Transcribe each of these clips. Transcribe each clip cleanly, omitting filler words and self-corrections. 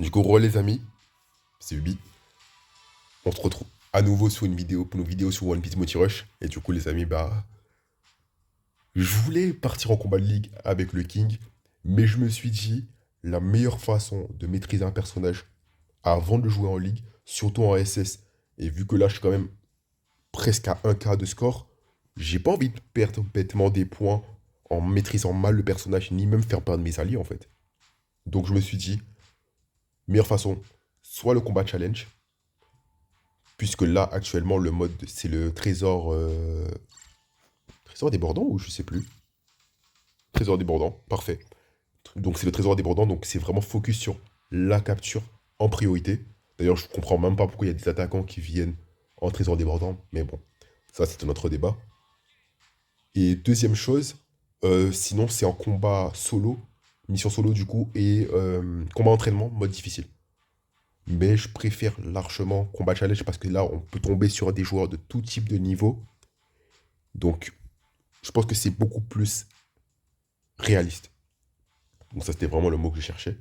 Du coup, re les amis, c'est Ubi. On se retrouve à nouveau sur une vidéo, pour nos vidéos sur One Piece Multi Rush. Et du coup, les amis, je voulais partir en combat de ligue avec le King, mais je me suis dit, la meilleure façon de maîtriser un personnage avant de le jouer en ligue, surtout en SS, et vu que là, je suis quand même presque à 1K de score, j'ai pas envie de perdre bêtement des points en maîtrisant mal le personnage, ni même faire perdre mes alliés, en fait. Donc, je me suis dit, meilleure façon, soit le combat challenge, puisque là, actuellement, le mode, c'est le trésor... Trésor débordant ou je sais plus. Trésor débordant, parfait. Donc c'est le trésor débordant, donc c'est vraiment focus sur la capture en priorité. D'ailleurs, je comprends même pas pourquoi il y a des attaquants qui viennent en trésor débordant, mais bon, ça c'est un autre débat. Et deuxième chose, sinon c'est en combat solo, mission solo du coup, et combat entraînement, mode difficile. Mais je préfère largement combat challenge parce que là, on peut tomber sur des joueurs de tout type de niveau. Donc, je pense que c'est beaucoup plus réaliste. Donc ça, c'était vraiment le mot que je cherchais.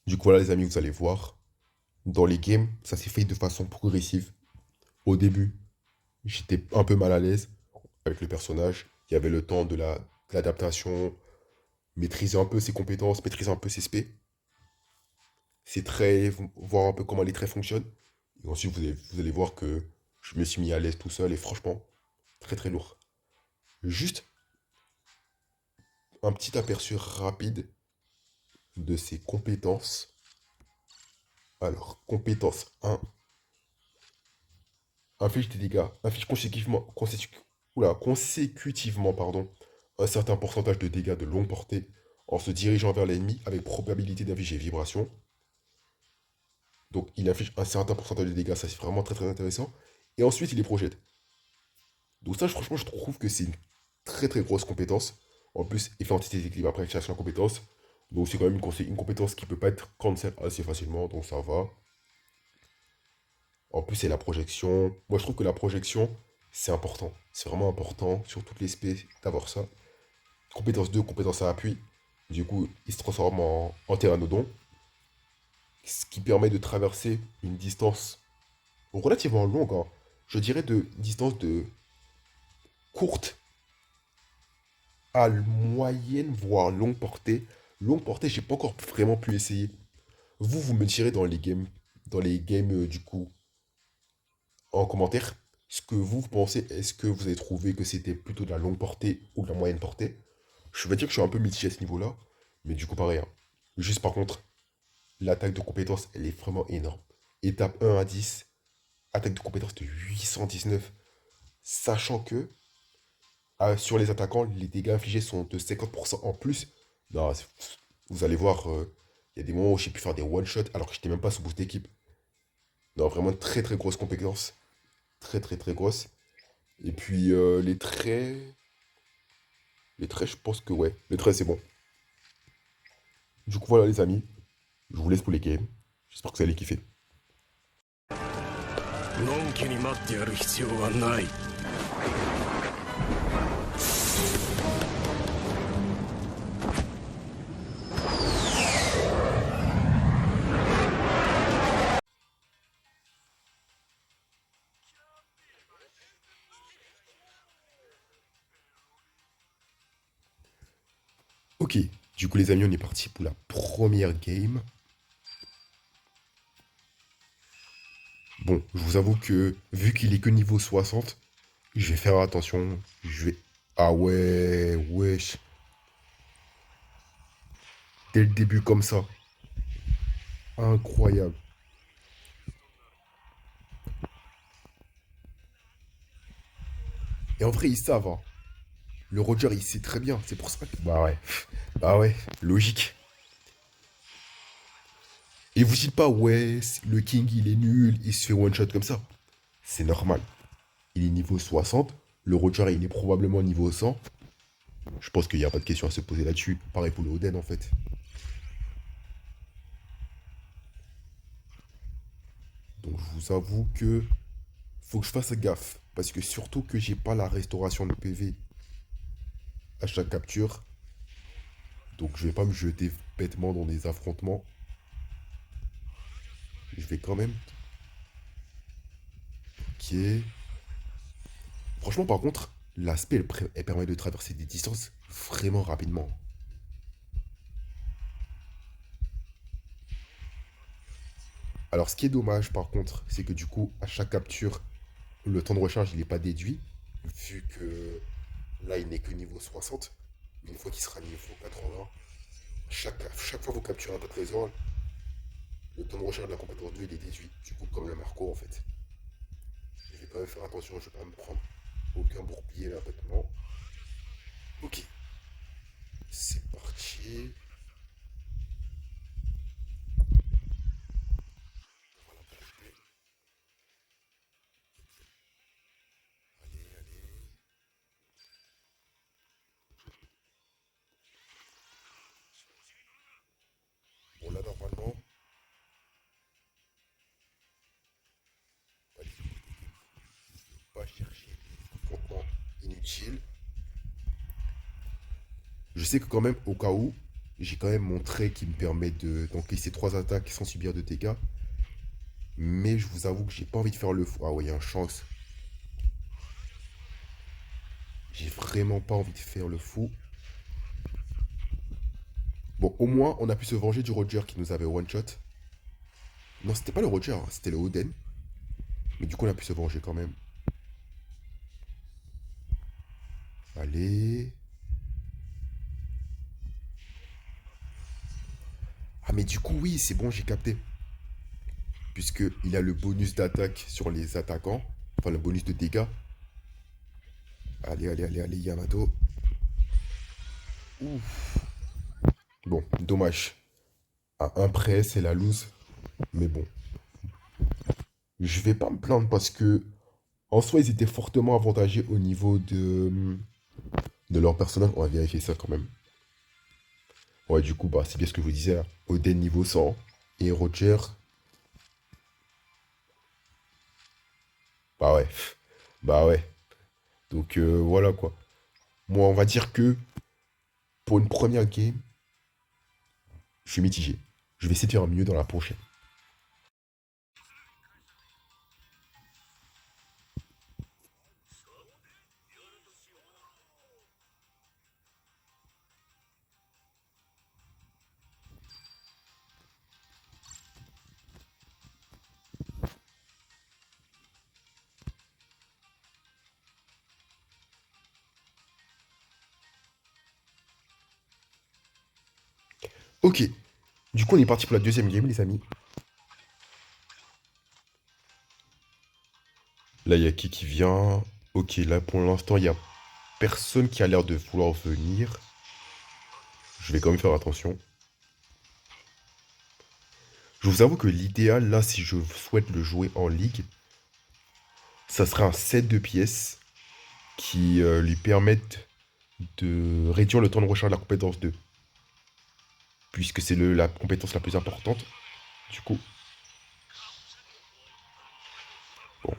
Du coup, voilà, les amis, vous allez voir. Dans les games, ça s'est fait de façon progressive. Au début, j'étais un peu mal à l'aise avec le personnage. Il y avait le temps de l'adaptation, maîtriser un peu ses compétences, maîtriser un peu ses spés, ses traits, voir un peu comment les traits fonctionnent. Et ensuite, vous allez voir que je me suis mis à l'aise tout seul et franchement, très très lourd. Juste un petit aperçu rapide de ses compétences. Alors, compétence 1, inflige des dégâts, inflige consécutivement, pardon, un certain pourcentage de dégâts de longue portée en se dirigeant vers l'ennemi avec probabilité d'infliger vibration. Donc il inflige un certain pourcentage de dégâts, ça c'est vraiment très très intéressant. Et ensuite il les projette. Donc ça franchement je trouve que c'est une très très grosse compétence. En plus, effet anti-déséquilibre après création de compétence. Donc c'est quand même une compétence qui peut pas être cancel assez facilement, donc ça va. En plus, c'est la projection. Moi, je trouve que la projection, c'est important. C'est vraiment important sur toutes les spés d'avoir ça. Compétence 2, compétence à appui. Du coup, il se transforme en pteranodon. Ce qui permet de traverser une distance relativement longue, hein. Je dirais de distance de courte à moyenne, voire longue portée. Longue portée, j'ai pas encore vraiment pu essayer. Vous me direz dans les games du coup, en commentaire, ce que vous pensez. Est-ce que vous avez trouvé que c'était plutôt de la longue portée ou de la moyenne portée? Je vais dire que je suis un peu mitigé à ce niveau-là, mais du coup, pareil, hein. Juste par contre, l'attaque de compétence, elle est vraiment énorme. Étape 1 à 10, attaque de compétence de 819, sachant que sur les attaquants, les dégâts infligés sont de 50% en plus. Non, vous allez voir, il y a des moments où j'ai pu faire des one-shots alors que j'étais même pas sous boost d'équipe. Non, vraiment très très grosse compétence. Très très très grosse. Et puis les traits, je pense que ouais, les traits c'est bon. Du coup voilà les amis, je vous laisse pour les games. J'espère que vous allez kiffer. のんきに待ってやる必要はない。Ok, du coup les amis, on est parti pour la première game. Bon, je vous avoue que vu qu'il est que niveau 60, je vais faire attention. Je vais... Ah ouais, wesh. Dès le début comme ça. Incroyable. Et en vrai, ils savent, hein. Le Roger, il sait très bien. C'est pour ça que... Bah ouais. Bah ouais, logique. Et vous dites pas, ouais, le King, il est nul, il se fait one-shot comme ça. C'est normal. Il est niveau 60. Le Roger, il est probablement niveau 100. Je pense qu'il n'y a pas de question à se poser là-dessus. Pareil pour le Oden, en fait. Donc, je vous avoue que faut que je fasse gaffe. Parce que surtout que j'ai pas la restauration de PV à chaque capture. Donc, je vais pas me jeter bêtement dans des affrontements. je vais quand même... Ok. Franchement, par contre, l'aspect, elle permet de traverser des distances vraiment rapidement. Alors, ce qui est dommage, par contre, c'est que du coup, à chaque capture, le temps de recharge, il n'est pas déduit, vu que là, il n'est que niveau 60. Mais une fois qu'il sera niveau 80, chaque fois que vous capturez un peu de trésor, le temps de recharge de la compétence 2, il est déduit. Du coup, comme le Marco, en fait. Je vais quand même faire attention, je ne vais pas me prendre aucun bourbier là maintenant. Ok, c'est parti. Voilà, parfait. Allez, allez. Bon, là, normalement, allez, pas chercher des contenants inutiles. Je sais que quand même, au cas où, j'ai quand même mon trait qui me permet d'encaisser 3 attaques sans subir de dégâts. Mais je vous avoue que j'ai pas envie de faire le fou. Ah ouais, il y a un chance. J'ai vraiment pas envie de faire le fou. Bon, au moins, on a pu se venger du Roger qui nous avait one-shot. Non, c'était pas le Roger, hein, c'était le Oden. Mais du coup, on a pu se venger quand même. Allez. Ah, mais du coup, oui, c'est bon, j'ai capté. Puisqu'il a le bonus d'attaque sur les attaquants. Enfin, le bonus de dégâts. Allez, allez, allez, allez, Yamato. Ouf. Bon, dommage. À un près, c'est la loose. Mais bon. Je vais pas me plaindre parce que, en soi, ils étaient fortement avantagés au niveau de leur personnage. On va vérifier ça quand même. Ouais, du coup, bah, c'est bien ce que je vous disais, là. Oden niveau 100. Et Roger. Bah ouais. Bah ouais. Donc voilà quoi. Moi, on va dire que pour une première game, je suis mitigé. Je vais essayer de faire mieux dans la prochaine. Ok. Du coup, on est parti pour la deuxième game, les amis. Là, il y a qui vient. Ok, là, pour l'instant, il y a personne qui a l'air de vouloir venir. Je vais quand même faire attention. Je vous avoue que l'idéal, là, si je souhaite le jouer en ligue, ça serait un set de pièces qui lui permettent de réduire le temps de recharge de la compétence 2. Puisque c'est la compétence la plus importante. Du coup, bon.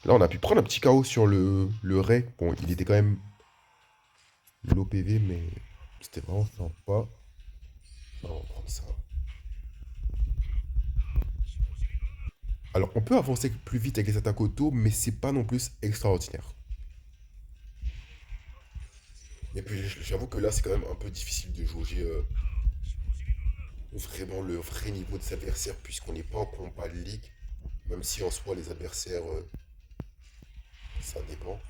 Là, on a pu prendre un petit KO sur le Ray. Bon, il était quand même low PV, mais c'était vraiment sympa. On va prendre ça. Alors, on peut avancer plus vite avec les attaques auto, mais c'est pas non plus extraordinaire. Et puis, j'avoue que là, c'est quand même un peu difficile de jauger vraiment le vrai niveau des adversaires, puisqu'on n'est pas en combat de ligue. Même si en soi, les adversaires, ça dépend.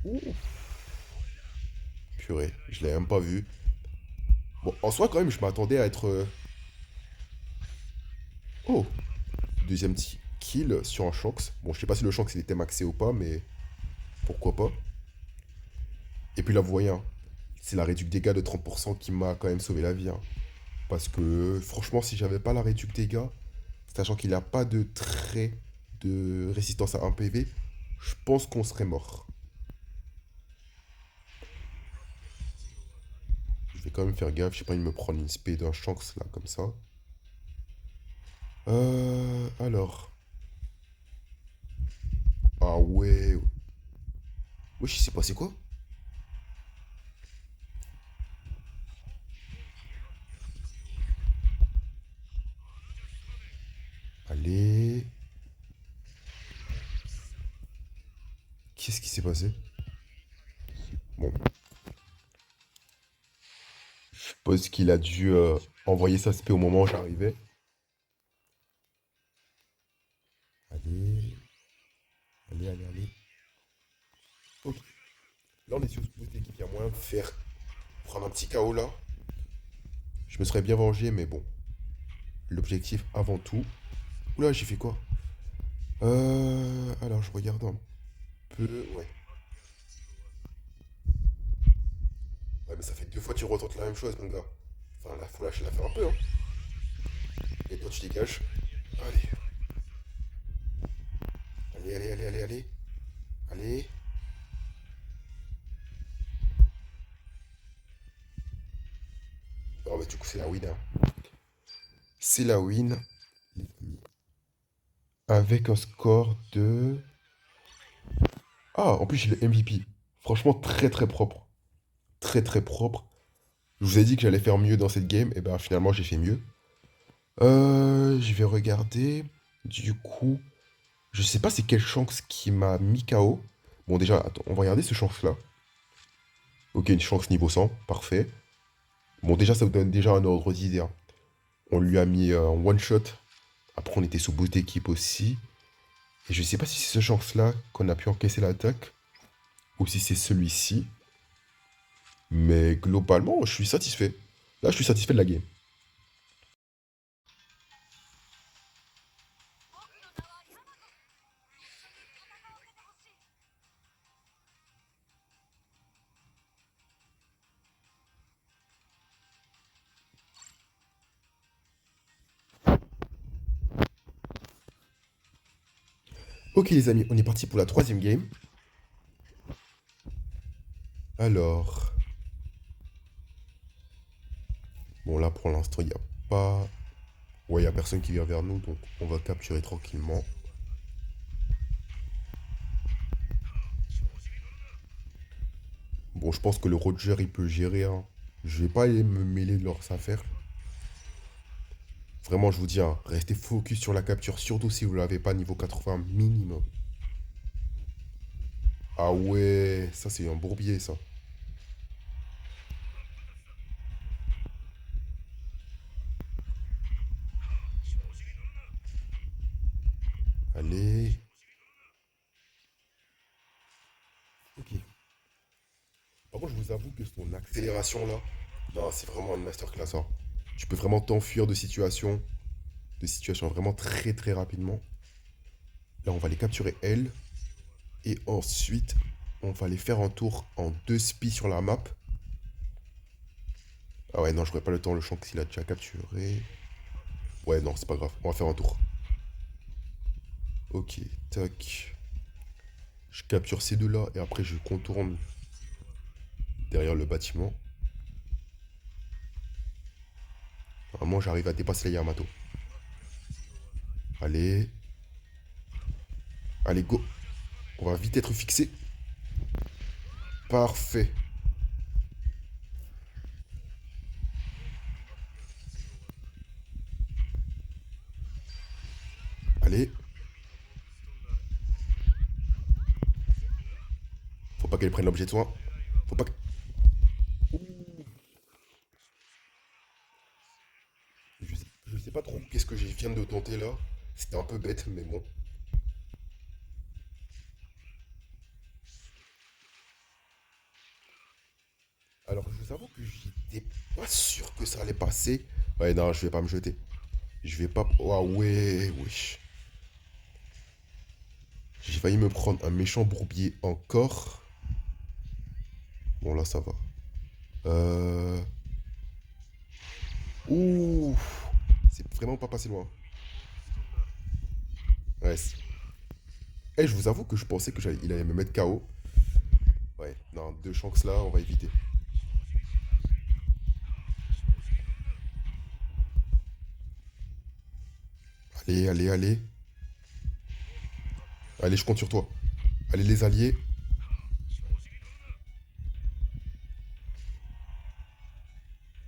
Ouh, purée, je l'ai même pas vu. Bon, en soi, quand même, je m'attendais à être. Oh, deuxième kill sur un Shanks. Bon, je sais pas si le Shanks il était maxé ou pas, mais pourquoi pas. Et puis là, vous voyez, hein, c'est la réduction dégâts de 30% qui m'a quand même sauvé la vie, hein. Parce que franchement, si j'avais pas la réduction dégâts, sachant qu'il n'a pas de trait de résistance à 1 PV, je pense qu'on serait mort. Je vais quand même faire gaffe, j'ai pas envie de me prendre une spé d'un Shanks là, comme ça. Alors. Ah ouais. Wesh, il s'est passé quoi? Qu'est-ce qui s'est passé? Bon, je suppose qu'il a dû envoyer sa spé au moment où j'arrivais. Allez, allez, allez, allez. Ok. Là, on est sur ce boost d'équipe. Il y a moyen de faire prendre un petit KO là. Je me serais bien vengé, mais bon. L'objectif avant tout. Oula, j'ai fait quoi? Alors, je regarde un peu. Ouais. Ouais, mais ça fait deux fois que tu retentes la même chose, mon gars. Enfin, là, faut lâcher l'affaire un peu, hein. Et toi, tu dégages. Allez, allez, allez, allez, allez, allez. Allez. Oh, bah, du coup, c'est la win, hein. C'est la win. Avec un score de. Ah, en plus, j'ai le MVP. Franchement, très, très propre. Très, très propre. Je vous ai dit que j'allais faire mieux dans cette game. Et ben, finalement, j'ai fait mieux. Je vais regarder. Du coup, je sais pas c'est quelle chance qui m'a mis KO. Bon, déjà, attends, on va regarder ce chance-là. Ok, une chance niveau 100, parfait. Bon, déjà, ça vous donne déjà un ordre d'idée, hein. On lui a mis un one-shot. Après, on était sous boost d'équipe aussi. Et je sais pas si c'est ce chance-là qu'on a pu encaisser l'attaque. Ou si c'est celui-ci. Mais globalement, je suis satisfait. Là, je suis satisfait de la game. Ok, les amis, on est parti pour la troisième game. Alors. Bon, là, pour l'instant, il n'y a pas. Ouais, il n'y a personne qui vient vers nous, donc on va capturer tranquillement. Bon, je pense que le Roger, il peut gérer, hein. Je vais pas aller me mêler de leurs affaires. Vraiment, je vous dis, hein, restez focus sur la capture, surtout si vous ne l'avez pas niveau 80 minimum. Ah ouais, ça c'est un bourbier, ça. Allez. Ok. Par contre, je vous avoue que son accélération là, non, c'est vraiment une masterclass, hein. Tu peux vraiment t'enfuir de situations vraiment très très rapidement. Là, on va les capturer elles. Et ensuite, on va les faire un tour en deux spies sur la map. Ah ouais, non, je n'aurai pas le temps, le champ qu'il a déjà capturé. Ouais, non, c'est pas grave, on va faire un tour. Ok, tac. Je capture ces deux-là et après je contourne derrière le bâtiment. Normalement, j'arrive à dépasser les Yamato. Allez. Allez, go. On va vite être fixé. Parfait. Allez. Faut pas qu'elle prenne l'objet de soin. Faut pas que... Je sais pas trop qu'est-ce que je viens de tenter là. C'était un peu bête, mais bon. Alors, je vous avoue que j'étais pas sûr que ça allait passer. Ouais, non, je vais pas me jeter. Je vais pas... Ah ouais, wesh. J'ai failli me prendre un méchant bourbier encore. Bon, là, ça va. Euh... Ouh. C'est vraiment pas passé loin. Ouais. Eh, je vous avoue que je pensais que il allait me mettre KO. Ouais, non, deux chances là, on va éviter. Allez, allez, allez. Allez, je compte sur toi. Allez, les alliés.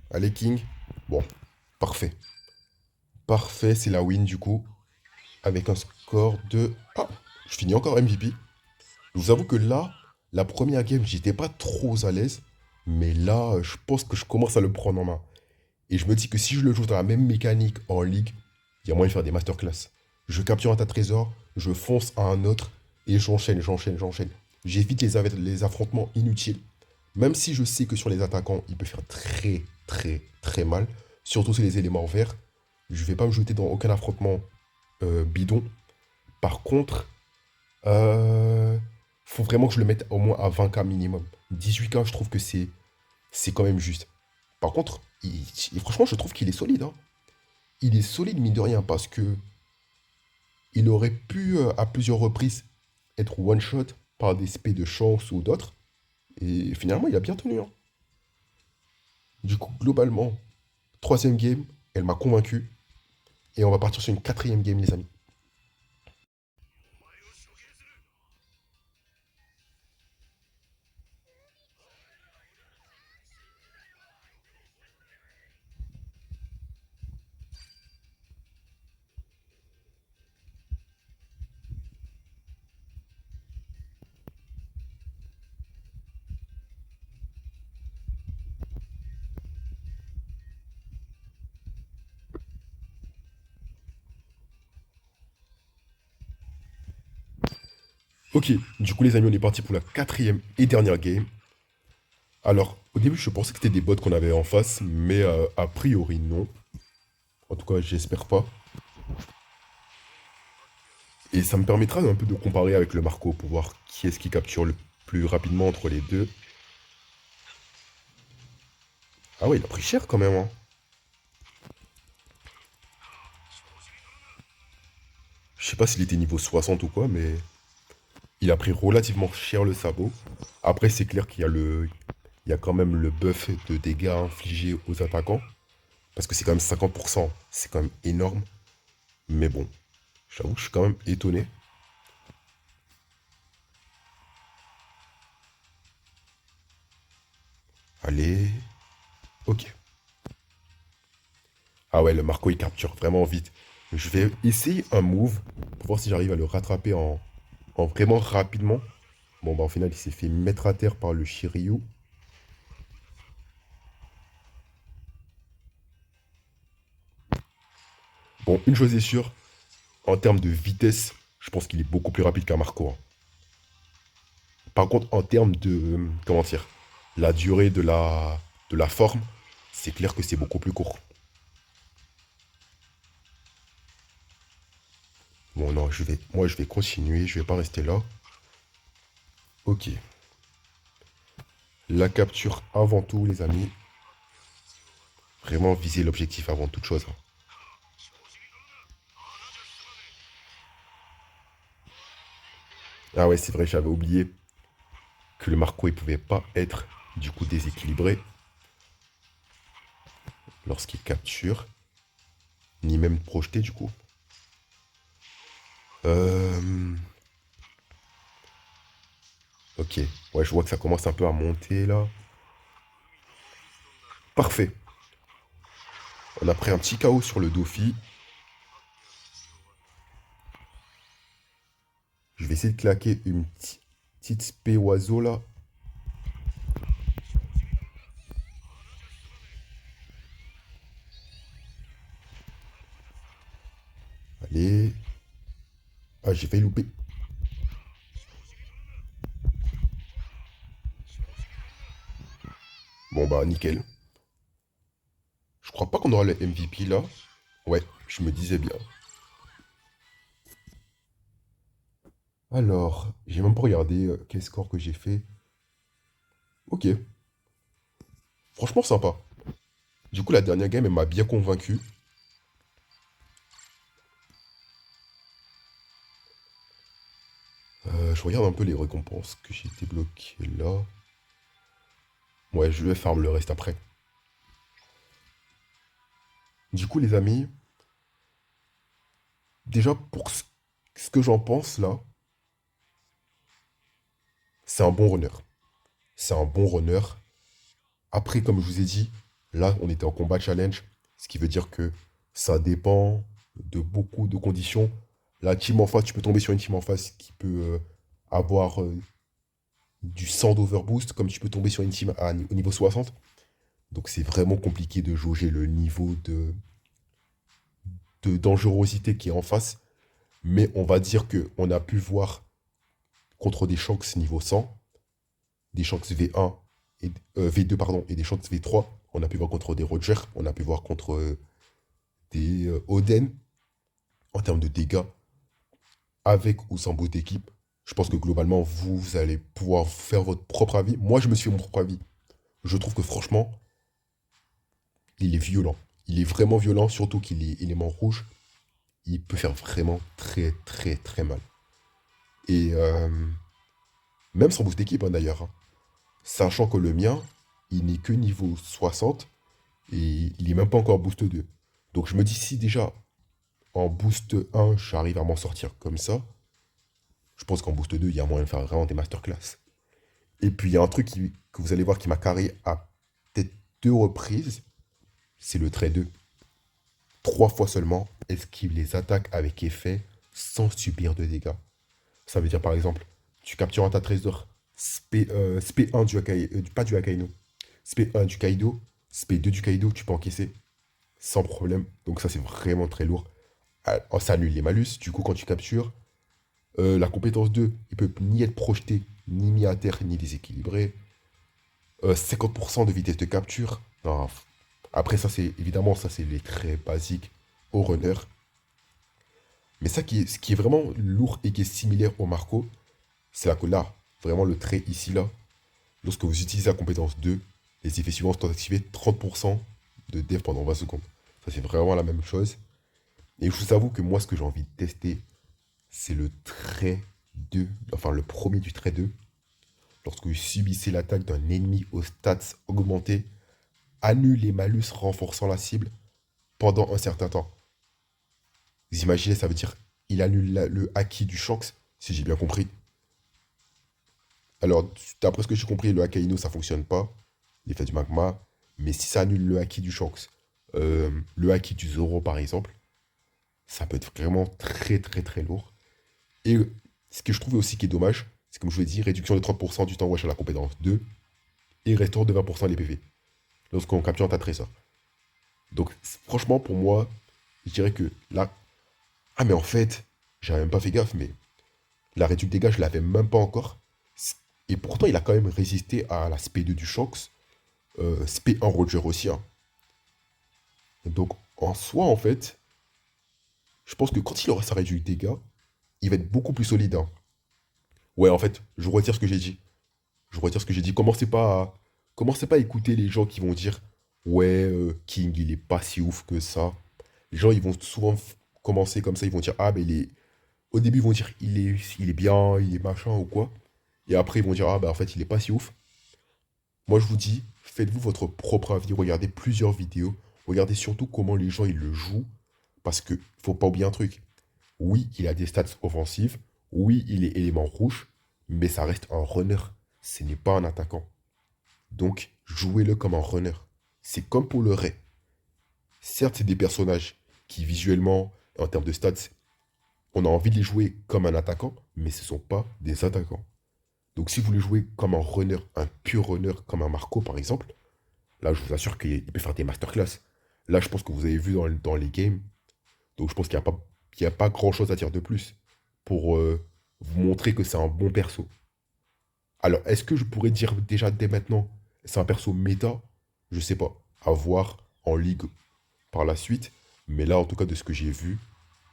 Allez, King. Bon, parfait. Parfait, c'est la win du coup. Avec un score de... Ah, je finis encore MVP. Je vous avoue que là, la première game, j'étais pas trop à l'aise. Mais là, je pense que je commence à le prendre en main. Et je me dis que si je le joue dans la même mécanique en ligue, il y a moyen de faire des masterclass. Je capture un tas de trésors, je fonce à un autre, et j'enchaîne, j'enchaîne, j'enchaîne. J'évite les affrontements inutiles. Même si je sais que sur les attaquants, il peut faire très, très, très mal. Surtout sur les éléments verts. Je vais pas me jeter dans aucun affrontement bidon. Par contre, euh, faut vraiment que je le mette au moins à 20K minimum. 18K, je trouve que c'est quand même juste. Par contre, franchement, je trouve qu'il est solide, hein. Il est solide, mine de rien, parce que il aurait pu, à plusieurs reprises, être one-shot par des spés de chance ou d'autres. Et finalement, il a bien tenu, hein. Du coup, globalement, troisième game, elle m'a convaincu. Et on va partir sur une quatrième game, les amis. Ok, du coup, les amis, on est parti pour la quatrième et dernière game. Alors, au début, je pensais que c'était des bots qu'on avait en face, mais a priori, non. En tout cas, j'espère pas. Et ça me permettra un peu de comparer avec le Marco pour voir qui est-ce qui capture le plus rapidement entre les deux. Ah ouais, il a pris cher quand même, hein. Je sais pas s'il était niveau 60 ou quoi, mais il a pris relativement cher le sabot. Après, c'est clair il y a quand même le buff de dégâts infligés aux attaquants. Parce que c'est quand même 50%. C'est quand même énorme. Mais bon, j'avoue que je suis quand même étonné. Allez. Ok. Ah ouais, le Marco il capture vraiment vite. Je vais essayer un move pour voir si j'arrive à le rattraper en vraiment rapidement. Bon bah au final il s'est fait mettre à terre par le Shiryu. Bon, une chose est sûre, en termes de vitesse, je pense qu'il est beaucoup plus rapide qu'un Marco, hein. Par contre, en termes de, comment dire, la durée de la forme, c'est clair que c'est beaucoup plus court. Bon non, moi je vais continuer, je vais pas rester là. Ok. La capture avant tout, les amis. Vraiment viser l'objectif avant toute chose, hein. Ah ouais, c'est vrai, j'avais oublié que le Marco il pouvait pas être du coup déséquilibré lorsqu'il capture, ni même projeté du coup. Euh, Ok, ouais, je vois que ça commence un peu à monter là. Parfait. On a pris un petit KO sur le Dofi. Je vais essayer de claquer une petite spé oiseau là. Allez. Ah, j'ai failli louper. Bon bah nickel. Je crois pas qu'on aura le MVP là. Ouais, je me disais bien. Alors, j'ai même pas regardé quel score que j'ai fait. Ok, franchement sympa. Du coup, la dernière game, elle m'a bien convaincu. Je regarde un peu les récompenses que j'ai débloquées là. Ouais, je vais farm le reste après. Du coup, les amis, déjà pour ce que j'en pense là, c'est un bon runner. C'est un bon runner. Après, comme je vous ai dit, là, on était en combat challenge, ce qui veut dire que ça dépend de beaucoup de conditions. La team en face, tu peux tomber sur une team en face qui peut avoir du 100 d'overboost, comme tu peux tomber sur une team au niveau 60. Donc c'est vraiment compliqué de jauger le niveau de dangerosité qui est en face. Mais on va dire qu'on a pu voir contre des Shanks niveau 100, des Shanks V1 et V2 pardon, et des Shanks V3. On a pu voir contre des Roger, on a pu voir contre des Oden en termes de dégâts, avec ou sans boost d'équipe. Je pense que globalement, vous allez pouvoir faire votre propre avis. Moi, je me suis fait mon propre avis. Je trouve que franchement, il est violent. Il est vraiment violent, surtout qu'il est élément rouge. Il peut faire vraiment très très très mal. Et même sans boost d'équipe hein, d'ailleurs. Hein. Sachant que le mien, il n'est que niveau 60 et il n'est même pas encore boost 2. Donc je me dis si déjà en boost 1 j'arrive à m'en sortir comme ça, je pense qu'en boost 2 il y a moyen de faire vraiment des masterclass. Et puis il y a un truc que vous allez voir qui m'a carré à peut-être 2 reprises, c'est le trait 2. 3 fois seulement, esquive les attaques avec effet sans subir de dégâts. Ça veut dire par exemple, tu captures un tas trésor, SP1 du Akainu, pas du Akainu, SP1 du Kaido, SP2 du Kaido, tu peux encaisser sans problème. Donc ça c'est vraiment très lourd. Ah, ça annule les malus, du coup quand tu captures, la compétence 2, il peut ni être projeté, ni mis à terre, ni déséquilibré. 50% de vitesse de capture. Non, après ça c'est évidemment ça c'est les traits basiques au runner. Mais ça ce qui est vraiment lourd et qui est similaire au Marco, c'est là que là, vraiment le trait ici là, lorsque vous utilisez la compétence 2, les effets suivants sont activés 30% de def pendant 20 secondes. Ça c'est vraiment la même chose. Et je vous avoue que moi ce que j'ai envie de tester, c'est le trait 2, enfin le premier du trait 2. Lorsque vous subissez l'attaque d'un ennemi aux stats augmentés, annule les malus renforçant la cible pendant un certain temps. Vous imaginez, ça veut dire il annule le haki du Shanks, si j'ai bien compris. Alors, d'après ce que j'ai compris, le Akainu, ça fonctionne pas, l'effet du magma. Mais si ça annule le haki du Shanks, le haki du Zoro par exemple, ça peut être vraiment très très très lourd. Et ce que je trouve aussi qui est dommage, c'est comme je vous l'ai dit, réduction de 30% du temps wesh à la compétence 2 et restaure de 20% les PV lorsqu'on capture un tas de trésors. Donc franchement, pour moi, je dirais que là... Ah mais en fait, j'avais même pas fait gaffe, mais la réduction de dégâts, je l'avais même pas encore. Et pourtant, il a quand même résisté à la SP2 du Shanks, SP1 Roger aussi. Hein. Donc en soi, en fait, je pense que quand il aura sa réduction de dégâts, il va être beaucoup plus solide. Hein. Ouais, en fait, je retire ce que j'ai dit. Je retire ce que j'ai dit. Commencez pas à écouter les gens qui vont dire ouais, King, il est pas si ouf que ça. Les gens, ils vont souvent commencer comme ça. Ils vont dire ah, mais il est. Au début, ils vont dire il est bien, il est machin ou quoi. Et après, ils vont dire ah, bah en fait, il est pas si ouf. Moi, je vous dis, faites-vous votre propre avis. Regardez plusieurs vidéos. Regardez surtout comment les gens ils le jouent. Parce que faut pas oublier un truc. Oui, il a des stats offensives. Oui, il est élément rouge. Mais ça reste un runner. Ce n'est pas un attaquant. Donc, jouez-le comme un runner. C'est comme pour le Ray. Certes, c'est des personnages qui, visuellement, en termes de stats, on a envie de les jouer comme un attaquant, mais ce ne sont pas des attaquants. Donc, si vous les jouez comme un runner, un pur runner, comme un Marco, par exemple, là, je vous assure qu'il peut faire des masterclass. Là, je pense que vous avez vu dans les games. Donc, je pense qu'il n'y a pas grand-chose à dire de plus pour vous montrer que c'est un bon perso. Alors, est-ce que je pourrais dire déjà dès maintenant, c'est un perso méta? Je sais pas. À voir en ligue par la suite. Mais là, en tout cas, de ce que j'ai vu,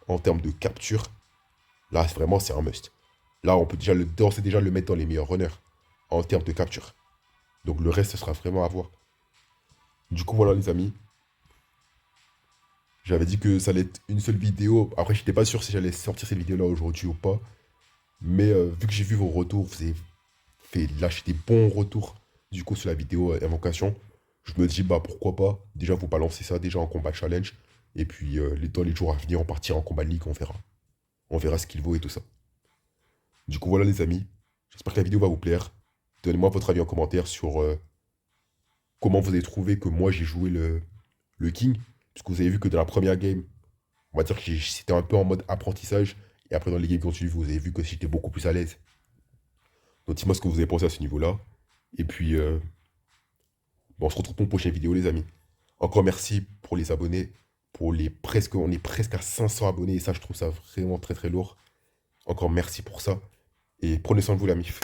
en termes de capture, là, vraiment, c'est un must. Là, on peut déjà d'ores et déjà le mettre dans les meilleurs runners en termes de capture. Donc, le reste, ce sera vraiment à voir. Du coup, voilà, les amis. J'avais dit que ça allait être une seule vidéo. Après, j'étais pas sûr si j'allais sortir cette vidéo-là aujourd'hui ou pas. Mais vu que j'ai vu vos retours, vous avez fait lâcher des bons retours du coup sur la vidéo invocation. Je me dis bah pourquoi pas. Déjà vous balancez ça déjà en combat challenge. Et puis dans les jours à venir on partira en combat de ligue, on verra. On verra ce qu'il vaut et tout ça. Du coup voilà les amis. J'espère que la vidéo va vous plaire. Donnez-moi votre avis en commentaire sur comment vous avez trouvé que moi j'ai joué le King. Puisque vous avez vu que dans la première game, on va dire que c'était un peu en mode apprentissage. Et après dans les games continues, vous avez vu que j'étais beaucoup plus à l'aise. Donc dites-moi ce que vous avez pensé à ce niveau-là. Et puis, bon, on se retrouve pour une prochaine vidéo, les amis. Encore merci pour les abonnés. On est presque à 500 abonnés. Et ça, je trouve ça vraiment très très lourd. Encore merci pour ça. Et prenez soin de vous, la mif.